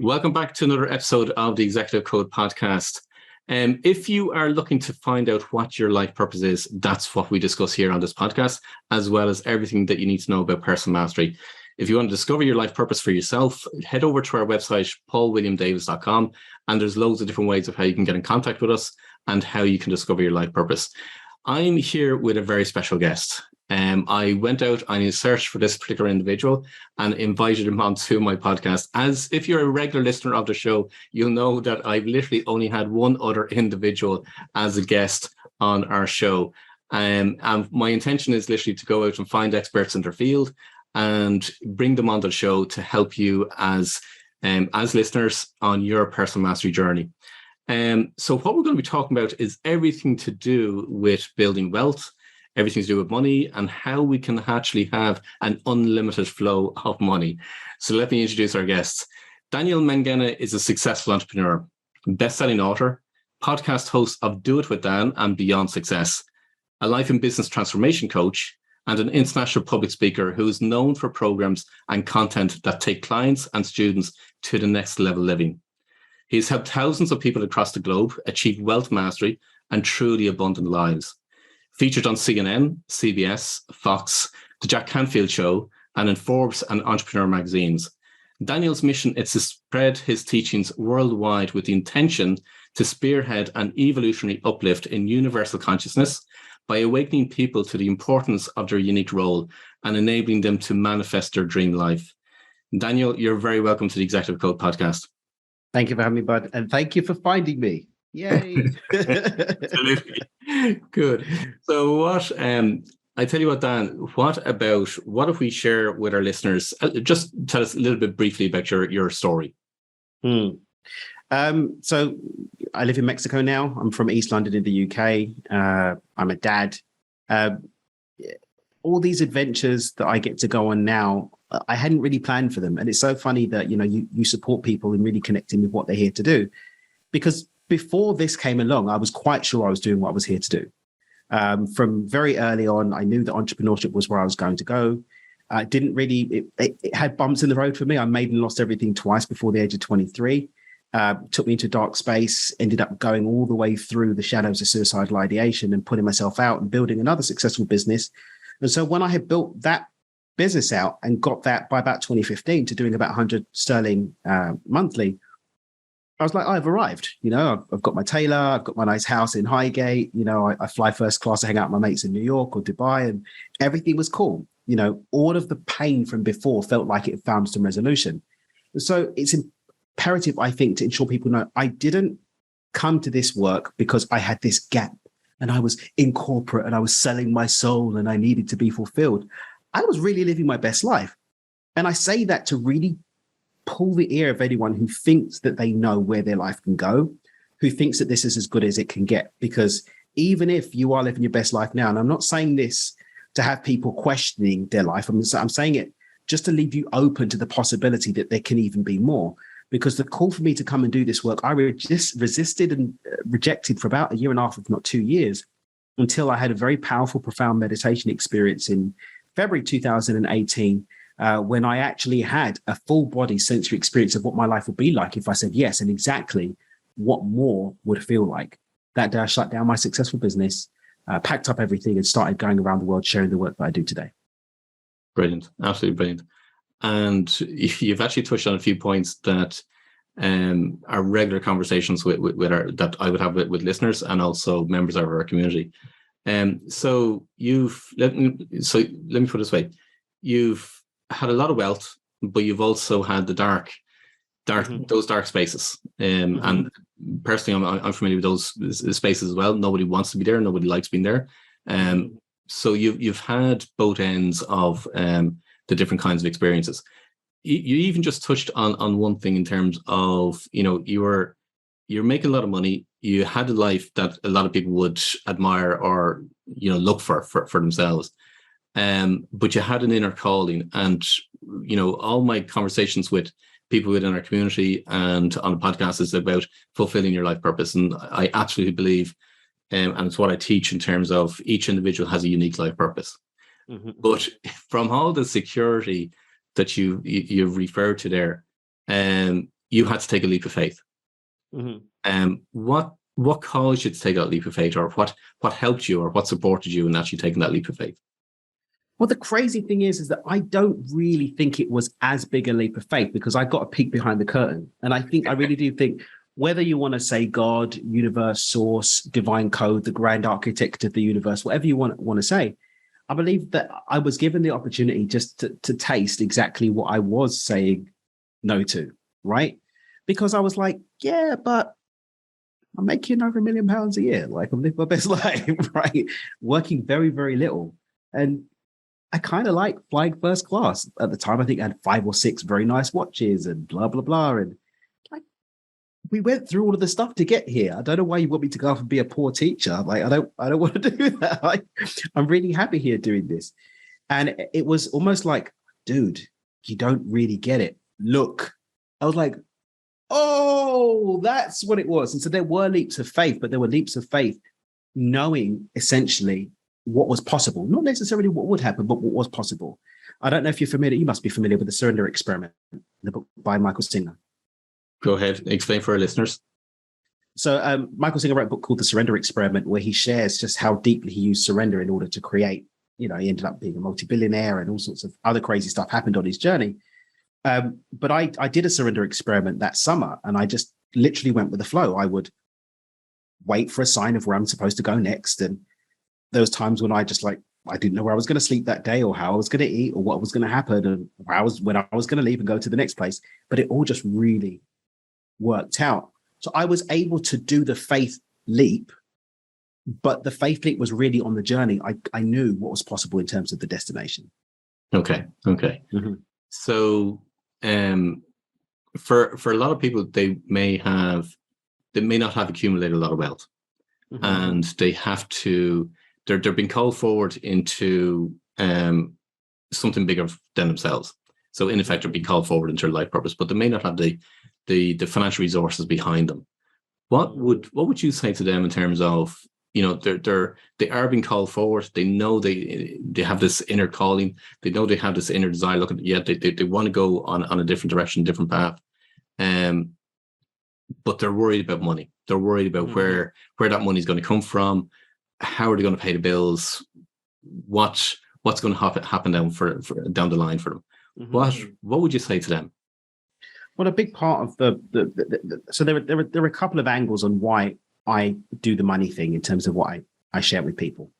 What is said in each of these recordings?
Welcome back to another episode of the Executive Code podcast. If you are looking to find out what your life purpose is, that's what we discuss here on this podcast, as well as everything that you need to know about personal mastery. If you want to discover your life purpose for yourself, head over to our website, paulwilliamdavis.com, and there's loads of different ways of how you can get in contact with us and how you can discover your life purpose. I'm here with a very special guest. I went out on a search for this particular individual and invited him onto my podcast. As if you're a regular listener of the show, you'll know that I've literally only had one other individual as a guest on our show. And my intention is literally to go out and find experts in their field and bring them onto the show to help you as listeners on your personal mastery journey. So what we're going to be talking about is everything to do with building wealth, everything to do with money, and how we can actually have an unlimited flow of money. So let me introduce our guests. Daniel Mangena is a successful entrepreneur, best-selling author, podcast host of Do It With Dan and Beyond Success, a life and business transformation coach, and an international public speaker who is known for programs and content that take clients and students to the next level living. He's helped thousands of people across the globe achieve wealth mastery and truly abundant lives. Featured on CNN, CBS, Fox, The Jack Canfield Show, and in Forbes and Entrepreneur magazines. Daniel's mission is to spread his teachings worldwide with the intention to spearhead an evolutionary uplift in universal consciousness by awakening people to the importance of their unique role and enabling them to manifest their dream life. Daniel, you're very welcome to the Executive Code podcast. Thank you for having me, bud. And thank you for finding me. Yay. Absolutely. Good. So what, I tell you what, Dan, what if we share with our listeners, just tell us a little bit briefly about your story. So I live in Mexico now. I'm from East London in the UK. I'm a dad. All these adventures that I get to go on now, I hadn't really planned for them. And it's so funny that, you support people in really connecting with what they're here to do. Because before this came along, I was quite sure I was doing what I was here to do. From very early on, I knew that entrepreneurship was where I was going to go. It had bumps in the road for me. I made and lost everything twice before the age of 23. Took me into dark space, ended up going all the way through the shadows of suicidal ideation and putting myself out and building another successful business. And so when I had built that business out and got that by about 2015 to doing about 100 sterling monthly, I was like, I've arrived. I've got my tailor, I've got my nice house in Highgate. I fly first class to hang out with my mates in New York or Dubai, and everything was cool. All of the pain from before felt like it found some resolution. So it's imperative, I think, to ensure people know I didn't come to this work because I had this gap and I was in corporate and I was selling my soul and I needed to be fulfilled. I was really living my best life. And I say that to really pull the ear of anyone who thinks that they know where their life can go, who thinks that this is as good as it can get. Because even if you are living your best life now, and I'm not saying this to have people questioning their life, I'm saying it just to leave you open to the possibility that there can even be more. Because the call for me to come and do this work, I resisted and rejected for about 1.5 years, if not 2 years, until I had a very powerful, profound meditation experience in February 2018, when I actually had a full body sensory experience of what my life would be like if I said yes, and exactly what more would feel like. That day I shut down my successful business, packed up everything and started going around the world sharing the work that I do today. Brilliant. Absolutely brilliant. And you've actually touched on a few points that are regular conversations that I would have with listeners and also members of our community. So let me put it this way. You've had a lot of wealth, but you've also had the dark, those dark spaces. And personally, I'm familiar with those spaces as well. Nobody wants to be there. Nobody likes being there. So you've had both ends of the different kinds of experiences. You even just touched on one thing in terms of, you're making a lot of money. You had a life that a lot of people would admire or, look for themselves. But you had an inner calling, and, all my conversations with people within our community and on the podcast is about fulfilling your life purpose. And I absolutely believe, and it's what I teach in terms of each individual has a unique life purpose. But from all the security that you've referred to there, you had to take a leap of faith. Mm-hmm. What caused you to take that leap of faith, or what helped you, or what supported you in actually taking that leap of faith? Well, the crazy thing is that I don't really think it was as big a leap of faith, because I got a peek behind the curtain. And I really do think, whether you want to say God, universe, source, divine code, the grand architect of the universe, whatever you want to say, I believe that I was given the opportunity just to taste exactly what I was saying no to, right? Because I was like, yeah, but I'm making over £1 million a year. Like, I'm living my best life, right? Working very, very little. And I kind of like flying first class. At the time, I think I had 5 or 6 very nice watches and blah, blah, blah. And like, we went through all of the stuff to get here. I don't know why you want me to go off and be a poor teacher. Like, I don't want to do that. Like, I'm really happy here doing this. And it was almost like, dude, you don't really get it. Look, I was like, oh, that's what it was. And so there were leaps of faith, but there were leaps of faith knowing essentially what was possible, not necessarily what would happen, but what was possible. I don't know if you're familiar. You must be familiar with the Surrender Experiment, the book by Michael Singer. Go ahead, explain for our listeners. So Michael Singer wrote a book called The Surrender Experiment, where he shares just how deeply he used surrender in order to create, he ended up being a multi-billionaire, and all sorts of other crazy stuff happened on his journey. But I did a surrender experiment that summer, and I just literally went with the flow. I would wait for a sign of where I'm supposed to go next. And there was times when I didn't know where I was going to sleep that day, or how I was going to eat, or what was going to happen, and when I was going to leave and go to the next place. But it all just really worked out. So I was able to do the faith leap, but the faith leap was really on the journey. I knew what was possible in terms of the destination. Okay. Mm-hmm. So for a lot of people, they may not have accumulated a lot of wealth, mm-hmm. and they have to. They're being called forward into something bigger than themselves. So in effect, they're being called forward into their life purpose, but they may not have the financial resources behind them. What would you say to them in terms of, they are being called forward? They know they have this inner calling. They know they have this inner desire. Look, they want to go on a different direction, different path. But they're worried about money. They're worried about mm-hmm. where that money is going to come from. How are they going to pay the bills? What's going to happen down the line for them? Mm-hmm. What would you say to them? Well, a big part of so there are a couple of angles on why I do the money thing in terms of what I share with people.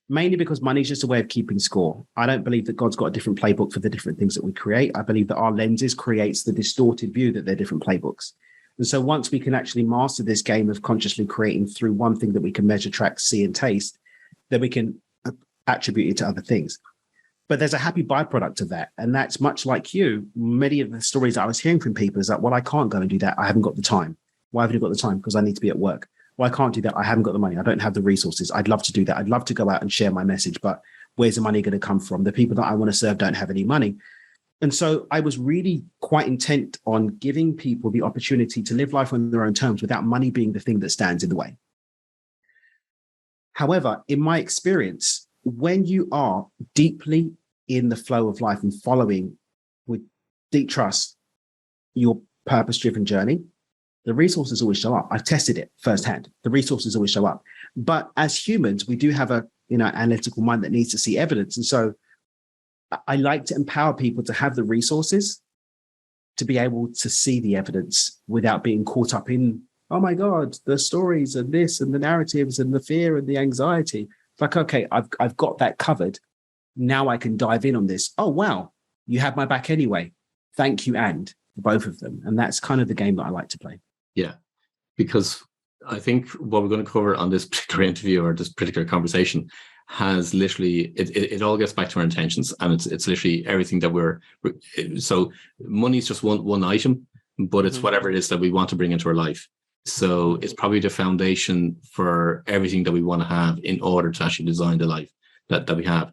Mainly because money is just a way of keeping score. I don't believe that God's got a different playbook for the different things that we create. I believe that our lenses creates the distorted view that they're different playbooks. And so once we can actually master this game of consciously creating through one thing that we can measure, track, see, and taste, then we can attribute it to other things. But there's a happy byproduct of that. And that's much like you. Many of the stories I was hearing from people is that, well, I can't go and do that. I haven't got the time. Why haven't you got the time? Because I need to be at work. Well, I can't do that. I haven't got the money. I don't have the resources. I'd love to do that. I'd love to go out and share my message, but where's the money going to come from? The people that I want to serve don't have any money. And so I was really quite intent on giving people the opportunity to live life on their own terms without money being the thing that stands in the way. However, in my experience, when you are deeply in the flow of life and following with deep trust your purpose-driven journey, the resources always show up. I've tested it firsthand. The resources always show up. But as humans, we do have a analytical mind that needs to see evidence. And so I like to empower people to have the resources to be able to see the evidence without being caught up in, oh my God, the stories and this and the narratives and the fear and the anxiety. It's like, okay, I've got that covered. Now I can dive in on this. Oh, wow, you have my back anyway. Thank you, and both of them. And that's kind of the game that I like to play. Yeah, because I think what we're going to cover on this particular interview or this particular conversation has literally, it all gets back to our intentions, and it's literally everything that so money is just one item, but it's whatever it is that we want to bring into our life. So it's probably the foundation for everything that we want to have in order to actually design the life that we have.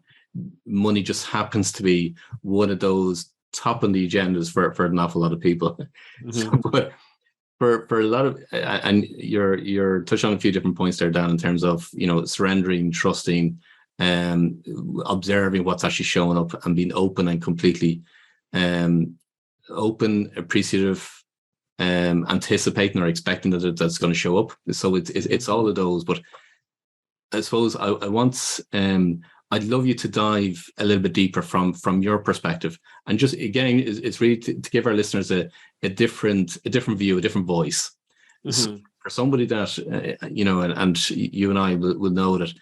Money just happens to be one of those top on the agendas for an awful lot of people. Mm-hmm. So, but for a lot of, and you're touching on a few different points there, Dan, in terms of surrendering, trusting, observing what's actually showing up, and being open and completely open, appreciative, anticipating or expecting that that's going to show up. So it's all of those. But I suppose I want I'd love you to dive a little bit deeper from your perspective, and just again, it's really to give our listeners a different view, a different voice. So for somebody that and you and I will know that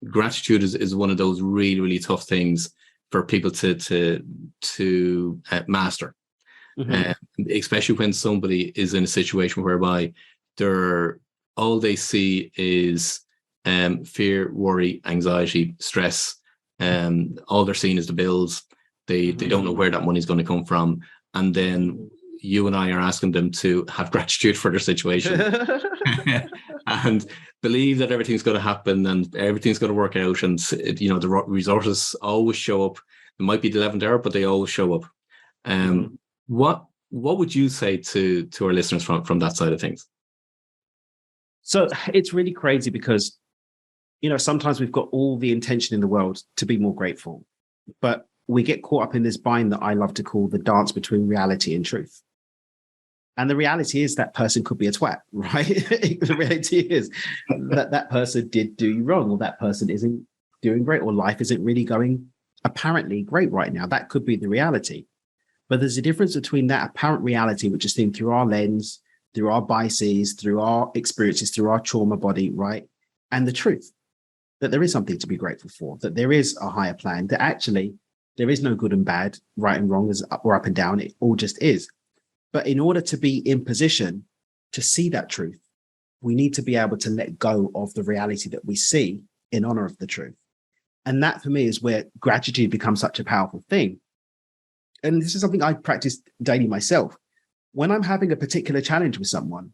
gratitude is one of those really, really tough things for people to master, especially when somebody is in a situation whereby all they see is fear, worry, anxiety, stress. All they're seeing is the bills. They don't know where that money's going to come from. And then you and I are asking them to have gratitude for their situation and believe that everything's going to happen and everything's going to work out. And, the resources always show up. It might be the 11th hour, but they always show up. What would you say to our listeners from that side of things? So it's really crazy because, sometimes we've got all the intention in the world to be more grateful, but we get caught up in this bind that I love to call the dance between reality and truth. And the reality is that person could be a twat, right? The reality is that person did do you wrong, or that person isn't doing great, or life isn't really going apparently great right now. That could be the reality. But there's a difference between that apparent reality, which is seen through our lens, through our biases, through our experiences, through our trauma body, right? And the truth that there is something to be grateful for, that there is a higher plan, that actually there is no good and bad, right and wrong, or up and down. It all just is. But in order to be in position to see that truth, we need to be able to let go of the reality that we see in honor of the truth. And that for me is where gratitude becomes such a powerful thing. And this is something I practice daily myself. When I'm having a particular challenge with someone,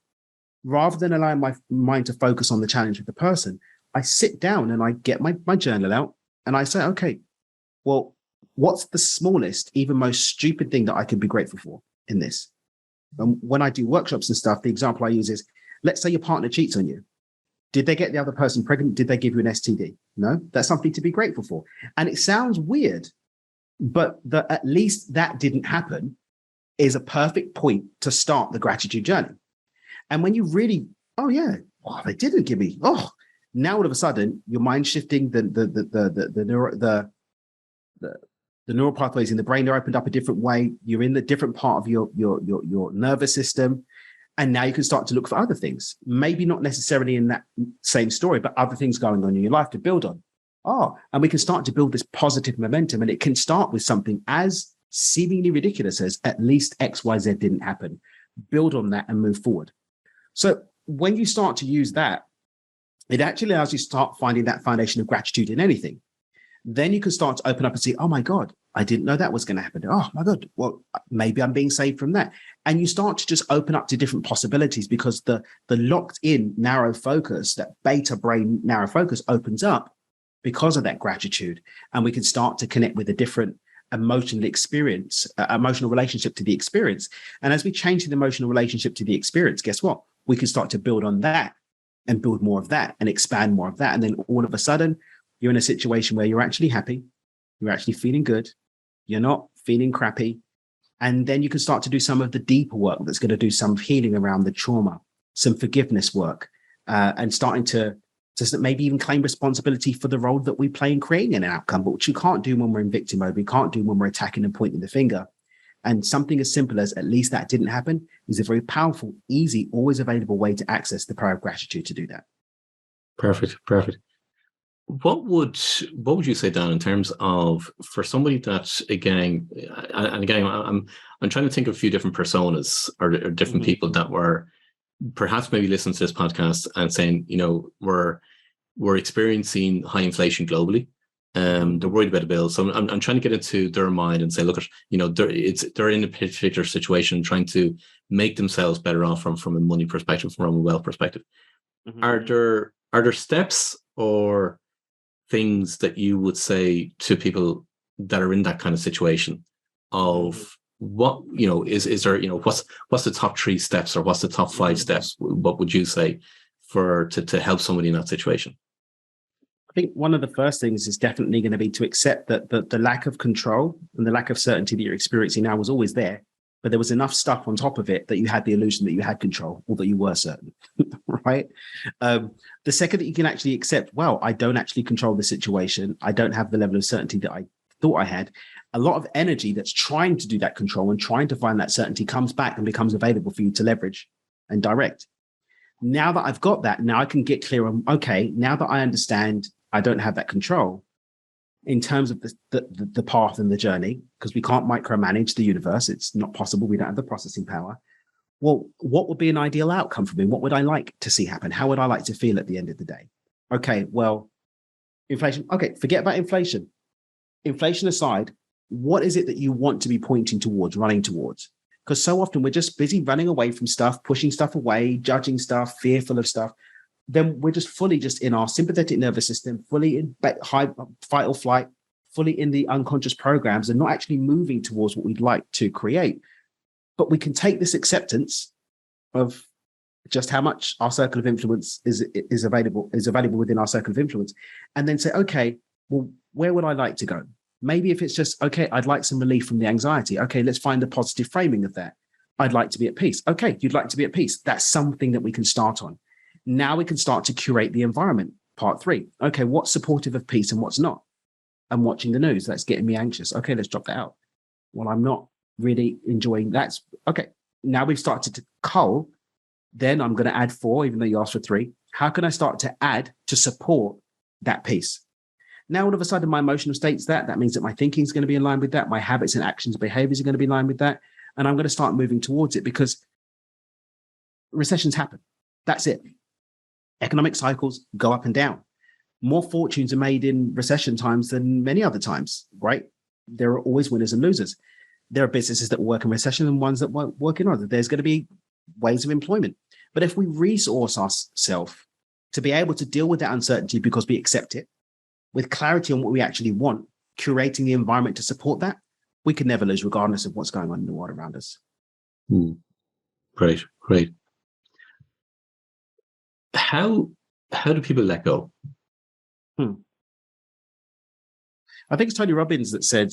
rather than allowing my mind to focus on the challenge with the person, I sit down and I get my journal out and I say, okay, well, what's the smallest, even most stupid thing that I could be grateful for in this? And when I do workshops and stuff, the example I use is, let's say your partner cheats on you. Did they get the other person pregnant? Did they give you an STD? No, that's something to be grateful for. And it sounds weird, but at least that didn't happen is a perfect point to start the gratitude journey. And when you really, they didn't give me, now all of a sudden your mind shifting, the neural pathways in the brain, they're opened up a different way. You're in the different part of your nervous system. And now you can start to look for other things, maybe not necessarily in that same story, but other things going on in your life to build on. And we can start to build this positive momentum. And it can start with something as seemingly ridiculous as at least XYZ didn't happen. Build on that and move forward. So when you start to use that, it actually allows you to start finding that foundation of gratitude in anything. Then you can start to open up and see, oh my God, I didn't know that was going to happen. Oh my God, well, maybe I'm being saved from that. And you start to just open up to different possibilities because the locked in narrow focus, that beta brain narrow focus opens up because of that gratitude. And we can start to connect with a different emotional experience, emotional relationship to the experience. And as we change the emotional relationship to the experience, guess what? We can start to build on that and build more of that and expand more of that. And then all of a sudden, you're in a situation where you're actually happy. You're actually feeling good. You're not feeling crappy. And then you can start to do some of the deeper work that's going to do some healing around the trauma, some forgiveness work, and starting to maybe even claim responsibility for the role that we play in creating an outcome, but which you can't do when we're in victim mode. We can't do when we're attacking and pointing the finger. And something as simple as at least that didn't happen is a very powerful, easy, always available way to access the power of gratitude to do that. Perfect. What would you say, Dan, in terms of for somebody that again, I'm trying to think of a few different personas or different people that were perhaps maybe listening to this podcast and saying, we're experiencing high inflation globally. They're worried about the bills. So I'm trying to get into their mind and say, look, they're in a particular situation trying to make themselves better off from a money perspective, from a wealth perspective. Are there steps or things that you would say to people that are in that kind of situation of what, is there, what's the top 3 steps or what's the top 5 steps? What would you say to help somebody in that situation? I think one of the first things is definitely going to be to accept that the lack of control and the lack of certainty that you're experiencing now was always there. but there was enough stuff on top of it that you had the illusion that you had control or that you were certain, right? The second that you can actually accept, well, I don't actually control the situation. I don't have the level of certainty that I thought I had. A lot of energy that's trying to do that control and trying to find that certainty comes back and becomes available for you to leverage and direct. Now that I've got that, now I can get clear on, okay, now that I understand I don't have that control in terms of the path and the journey, because we can't micromanage the universe. It's not possible. We don't have the processing power. Well, what would be an ideal outcome for me? What would I like to see happen? How would I like to feel at the end of the day? Okay, well, inflation. Okay, forget about inflation. Inflation aside, what is it that you want to be pointing towards, running towards? Because so often we're just busy running away from stuff, pushing stuff away, judging stuff, fearful of stuff. Then we're just fully just in our sympathetic nervous system, fully in high fight or flight, fully in the unconscious programs and not actually moving towards what we'd like to create. But we can take this acceptance of just how much our circle of influence is available within our circle of influence, and then say, okay, well, where would I like to go? Maybe if it's just, okay, I'd like some relief from the anxiety. Okay, let's find a positive framing of that. I'd like to be at peace. Okay, you'd like to be at peace. That's something that we can start on. Now we can start to curate the environment. Part 3. Okay, what's supportive of peace and what's not? I'm watching the news. That's getting me anxious. Okay, let's drop that out. Well, I'm not really enjoying that. Okay, now we've started to cull. Then I'm going to add 4, even though you asked for 3. How can I start to add to support that peace? Now, all of a sudden, my emotional state's that means that my thinking is going to be in line with that. My habits and actions and behaviors are going to be in line with that. And I'm going to start moving towards it, because recessions happen. That's it. Economic cycles go up and down. More fortunes are made in recession times than many other times, right? There are always winners and losers. There are businesses that work in recession and ones that won't work in other. There's going to be ways of employment. But if we resource ourselves to be able to deal with that uncertainty because we accept it, with clarity on what we actually want, curating the environment to support that, we can never lose, regardless of what's going on in the world around us. Great. How do people let go? I think it's Tony Robbins that said,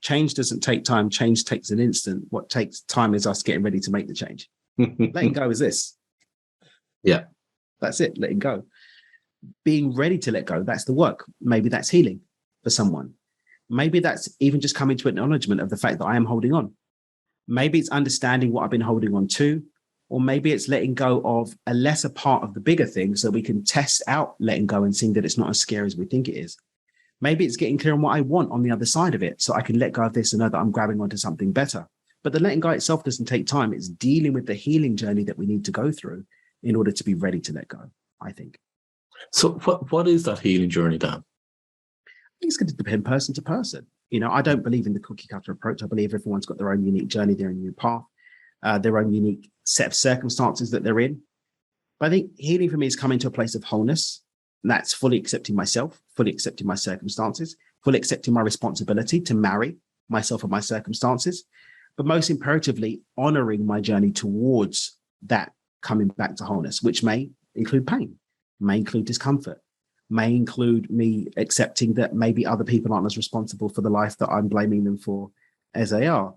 change doesn't take time, change takes an instant. What takes time is us getting ready to make the change. Letting go is this. Yeah. That's it, letting go. Being ready to let go, that's the work. Maybe that's healing for someone. Maybe that's even just coming to acknowledgement of the fact that I am holding on. Maybe it's understanding what I've been holding on to, or maybe it's letting go of a lesser part of the bigger thing so we can test out letting go and seeing that it's not as scary as we think it is. Maybe it's getting clear on what I want on the other side of it so I can let go of this and know that I'm grabbing onto something better. But the letting go itself doesn't take time. It's dealing with the healing journey that we need to go through in order to be ready to let go, I think. So what is that healing journey, Dan? I think it's going to depend person to person. I don't believe in the cookie cutter approach. I believe everyone's got their own unique journey, their own unique path, their own unique set of circumstances that they're in. But I think healing for me is coming to a place of wholeness. And that's fully accepting myself, fully accepting my circumstances, fully accepting my responsibility to marry myself and my circumstances. But most imperatively, honoring my journey towards that coming back to wholeness, which may include pain, may include discomfort, may include me accepting that maybe other people aren't as responsible for the life that I'm blaming them for as they are.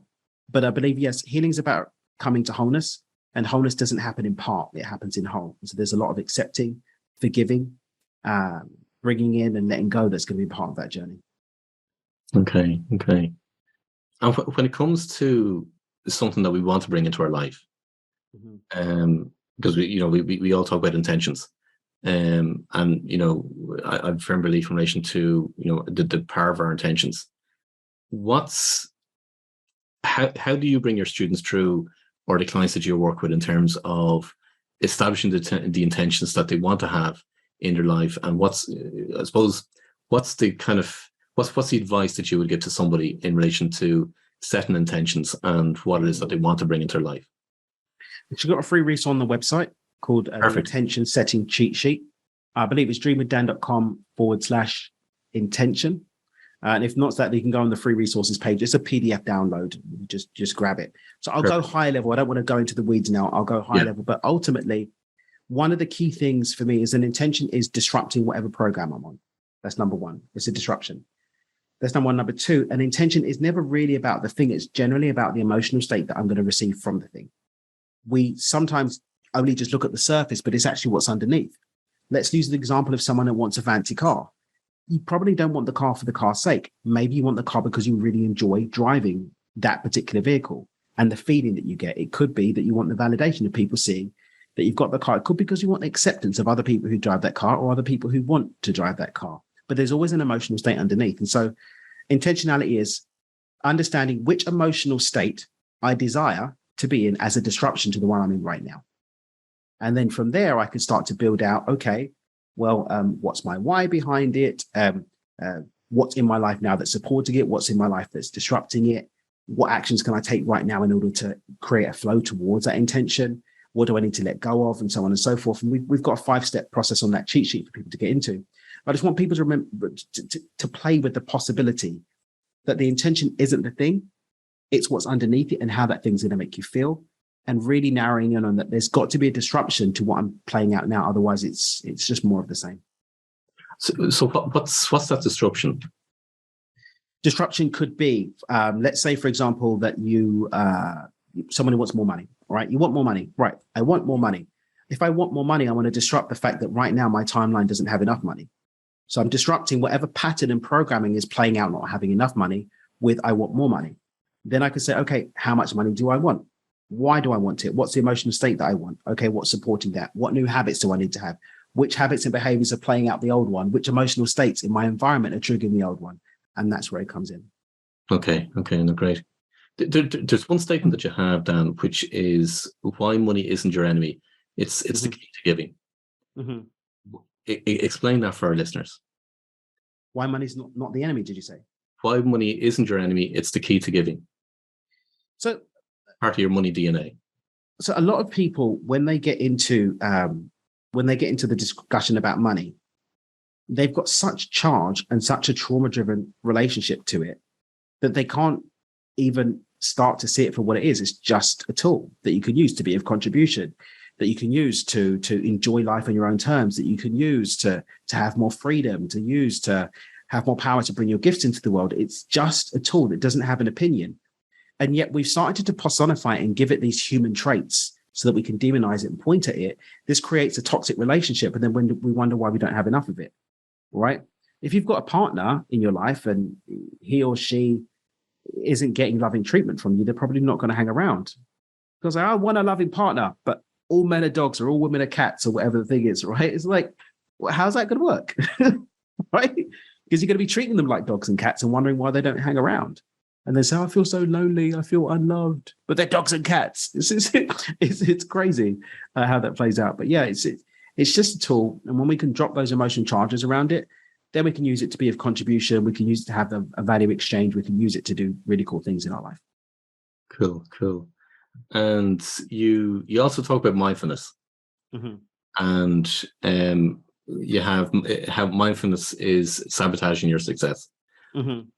But I believe, yes, healing is about coming to wholeness, and wholeness doesn't happen in part, it happens in whole. So there's a lot of accepting, forgiving, bringing in and letting go that's going to be part of that journey. Okay. And when it comes to something that we want to bring into our life, because we all talk about intentions, and I have a firm belief in relation to the power of our intentions. How do you bring your students through, or the clients that you work with, in terms of establishing the intentions that they want to have in their life, and what's the advice that you would give to somebody in relation to setting intentions and what it is that they want to bring into their life? You've got a free resource on the website called Intention Setting Cheat Sheet. I believe it's dreamwithdan.com/intention. And if not that, you can go on the free resources page. It's a PDF download. Just grab it. So I'll go high level. I don't want to go into the weeds now. I'll go high level. But ultimately, one of the key things for me is an intention is disrupting whatever program I'm on. That's number one. It's a disruption. That's number one. Number two, an intention is never really about the thing. It's generally about the emotional state that I'm going to receive from the thing. We sometimes only just look at the surface, but it's actually what's underneath. Let's use the example of someone that wants a fancy car. You probably don't want the car for the car's sake. Maybe you want the car because you really enjoy driving that particular vehicle and the feeling that you get. It could be that you want the validation of people seeing that you've got the car. It could be because you want the acceptance of other people who drive that car or other people who want to drive that car. But there's always an emotional state underneath. And so intentionality is understanding which emotional state I desire to be in as a disruption to the one I'm in right now. And then from there, I can start to build out, okay, well, what's my why behind it? What's in my life now that's supporting it? What's in my life that's disrupting it? What actions can I take right now in order to create a flow towards that intention? What do I need to let go of? And so on and so forth. And we've got a 5-step process on that cheat sheet for people to get into. I just want people to remember to play with the possibility that the intention isn't the thing. It's what's underneath it and how that thing's going to make you feel. And really narrowing in on that there's got to be a disruption to what I'm playing out now. Otherwise, it's just more of the same. So what's that disruption? Disruption could be, let's say, for example, that you, someone who wants more money, right? You want more money, right? I want more money. If I want more money, I want to disrupt the fact that right now my timeline doesn't have enough money. So I'm disrupting whatever pattern and programming is playing out not having enough money with I want more money. Then I can say, okay, how much money do I want? Why do I want it? What's the emotional state that I want? Okay, what's supporting that? What new habits do I need to have? Which habits and behaviors are playing out the old one? Which emotional states in my environment are triggering the old one? And that's where it comes in. Okay, no, great. There's one statement that you have, Dan, which is why money isn't your enemy. It's the key to giving. Mm-hmm. Explain that for our listeners. Why money's not the enemy, did you say? Why money isn't your enemy, it's the key to giving. So part of your money DNA. So a lot of people, when they get into the discussion about money, they've got such charge and such a trauma-driven relationship to it that they can't even start to see it for what it is. It's just a tool that you can use to be of contribution, that you can use to enjoy life on your own terms, that you can use to have more freedom, to use to have more power to bring your gifts into the world. It's just a tool that doesn't have an opinion. And yet we've started to personify it and give it these human traits so that we can demonize it and point at it. This creates a toxic relationship. And then when we wonder why we don't have enough of it, right? If you've got a partner in your life and he or she isn't getting loving treatment from you, they're probably not going to hang around. Because I want a loving partner, but all men are dogs or all women are cats or whatever the thing is, right? It's like, well, how's that going to work? Right? Because you're going to be treating them like dogs and cats and wondering why they don't hang around. And they say, I feel so lonely, I feel unloved, but they're dogs and cats. It's crazy how that plays out. But yeah, it's just a tool. And when we can drop those emotional charges around it, then we can use it to be of contribution. We can use it to have a value exchange. We can use it to do really cool things in our life. Cool. And you also talk about mindfulness. Mm-hmm. And you have how mindfulness is sabotaging your success. Mm-hmm.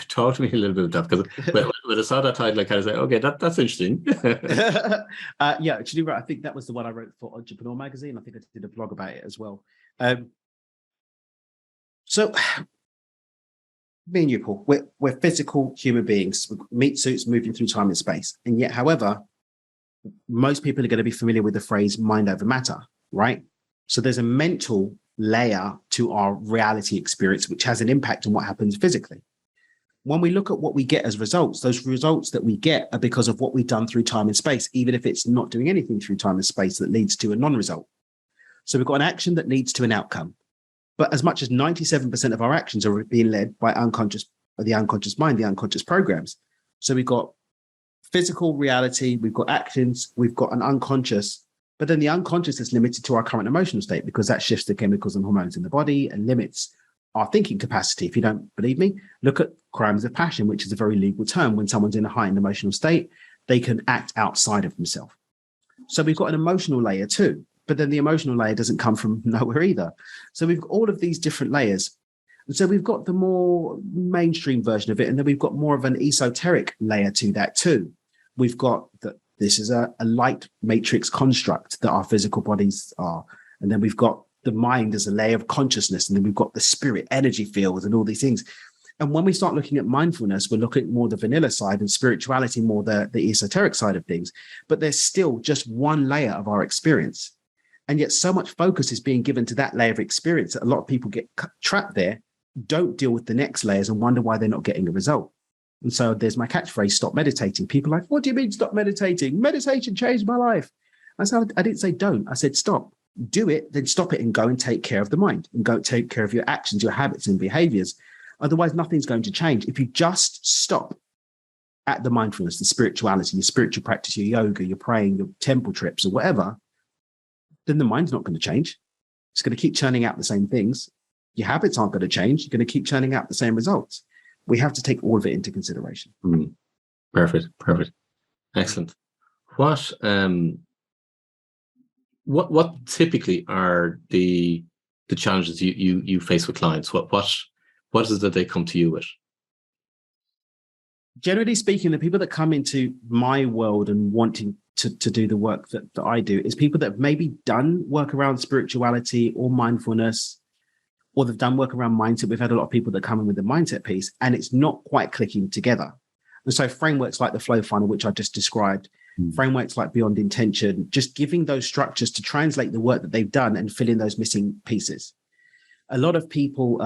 Talk to me a little bit about that, because when I saw that title, I kind of said, okay, that's interesting. Yeah, actually, right. I think that was the one I wrote for Entrepreneur Magazine. I think I did a blog about it as well. So, me and you, Paul, we're physical human beings, with meat suits moving through time and space. And yet, however, most people are going to be familiar with the phrase mind over matter, right? So there's a mental layer to our reality experience, which has an impact on what happens physically. When we look at what we get as results, those results that we get are because of what we've done through time and space, even if it's not doing anything through time and space that leads to a non-result. So we've got an action that leads to an outcome. But as much as 97% of our actions are being led by the unconscious mind, the unconscious programs. So we've got physical reality, we've got actions, we've got an unconscious. But then the unconscious is limited to our current emotional state because that shifts the chemicals and hormones in the body and limits our thinking capacity. If you don't believe me, look at crimes of passion, which is a very legal term. When someone's in a heightened emotional state, they can act outside of themselves. So we've got an emotional layer too, but then the emotional layer doesn't come from nowhere either. So we've got all of these different layers. And so we've got the more mainstream version of it, and then we've got more of an esoteric layer to that too. We've got that. This is a light matrix construct that our physical bodies are. And then we've got the mind as a layer of consciousness. And then we've got the spirit, energy fields and all these things. And when we start looking at mindfulness, we're looking at more the vanilla side and spirituality, more the esoteric side of things. But there's still just one layer of our experience. And yet so much focus is being given to that layer of experience that a lot of people get trapped there, don't deal with the next layers and wonder why they're not getting a result. And so there's my catchphrase, stop meditating. People are like, what do you mean stop meditating? Meditation changed my life. I said, I didn't say don't. I said stop. Do it, then stop it and go and take care of the mind and go take care of your actions, your habits and behaviors. Otherwise, nothing's going to change. If you just stop at the mindfulness, the spirituality, your spiritual practice, your yoga, your praying, your temple trips or whatever, then the mind's not going to change. It's going to keep churning out the same things. Your habits aren't going to change. You're going to keep churning out the same results. We have to take all of it into consideration. Perfect. Excellent. What typically are the challenges you face with clients? What is it that they come to you with? Generally speaking, the people that come into my world and wanting to do the work that I do is people that have maybe done work around spirituality or mindfulness, or they've done work around mindset. We've had a lot of people that come in with the mindset piece and it's not quite clicking together. And so frameworks like the flow funnel, which I just described, frameworks like Beyond Intention, just giving those structures to translate the work that they've done and fill in those missing pieces. A lot of people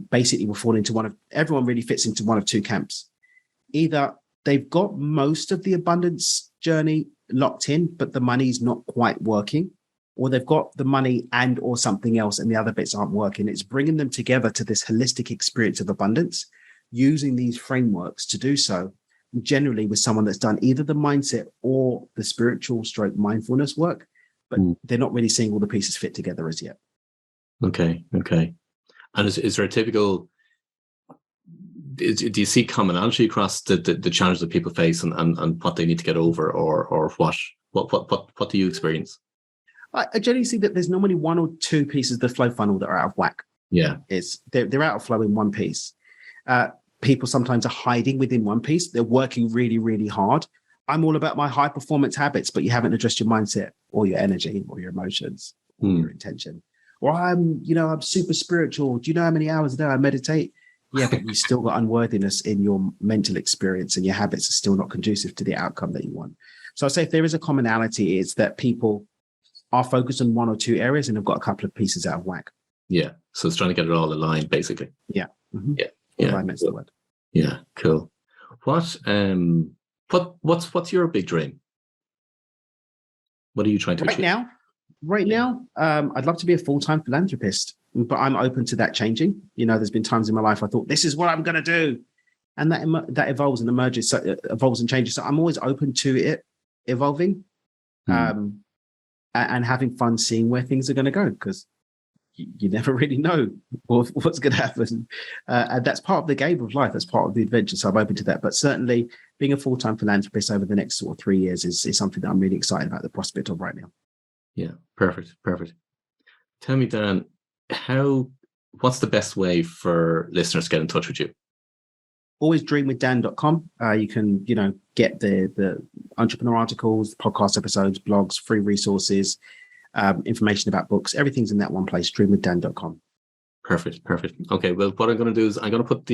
basically will fall into everyone really fits into one of two camps. Either they've got most of the abundance journey locked in, but the money's not quite working, or they've got the money and or something else and the other bits aren't working. It's bringing them together to this holistic experience of abundance, using these frameworks to do so, generally with someone that's done either the mindset or the spiritual stroke mindfulness work, but they're not really seeing all the pieces fit together as yet. Okay. And is there a typical, do you see commonality across the challenges that people face and what they need to get over, or what do you experience? I generally see that there's normally one or two pieces of the flow funnel that are out of whack. Yeah. They're out of flow in one piece. People sometimes are hiding within one piece. They're working really, really hard. I'm all about my high performance habits, but you haven't addressed your mindset or your energy or your emotions or your intention. Or I'm super spiritual. Do you know how many hours a day I meditate? Yeah, but you still got unworthiness in your mental experience and your habits are still not conducive to the outcome that you want. So I'd say if there is a commonality, it's that people are focused on one or two areas and have got a couple of pieces out of whack. Yeah. So it's trying to get it all aligned, basically. Yeah. Mm-hmm. Yeah. Alignment's the word. Yeah. Cool. What's your big dream? What are you trying to achieve? Right now, I'd love to be a full-time philanthropist, but I'm open to that changing. There's been times in my life I thought, this is what I'm going to do. And that evolves and emerges, so it evolves and changes. So I'm always open to it evolving and having fun seeing where things are going to go, because you never really know what's going to happen. And that's part of the game of life. That's part of the adventure. So I'm open to that. But certainly being a full-time philanthropist over the next sort of 3 years is something that I'm really excited about the prospect of right now. Yeah, perfect. Tell me, Dan, what's the best way for listeners to get in touch with you? Always dreamwithdan.com. You can, get the entrepreneur articles, podcast episodes, blogs, free resources, information about books. Everything's in that one place, dreamwithdan.com. Perfect. Okay, well, what I'm going to do is I'm going to put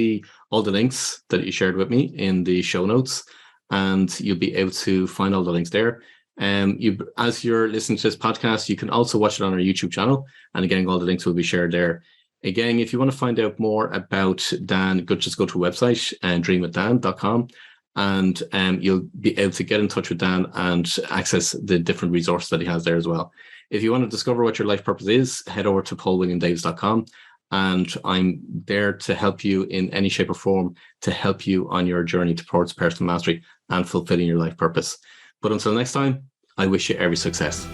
all the links that you shared with me in the show notes, and you'll be able to find all the links there. As you're listening to this podcast, you can also watch it on our YouTube channel. And again, all the links will be shared there. Again, if you want to find out more about Dan, just go to a website, dreamwithdan.com, and you'll be able to get in touch with Dan and access the different resources that he has there as well. If you want to discover what your life purpose is, head over to paulwilliamdavis.com, and I'm there to help you in any shape or form, to help you on your journey towards personal mastery and fulfilling your life purpose. But until next time, I wish you every success.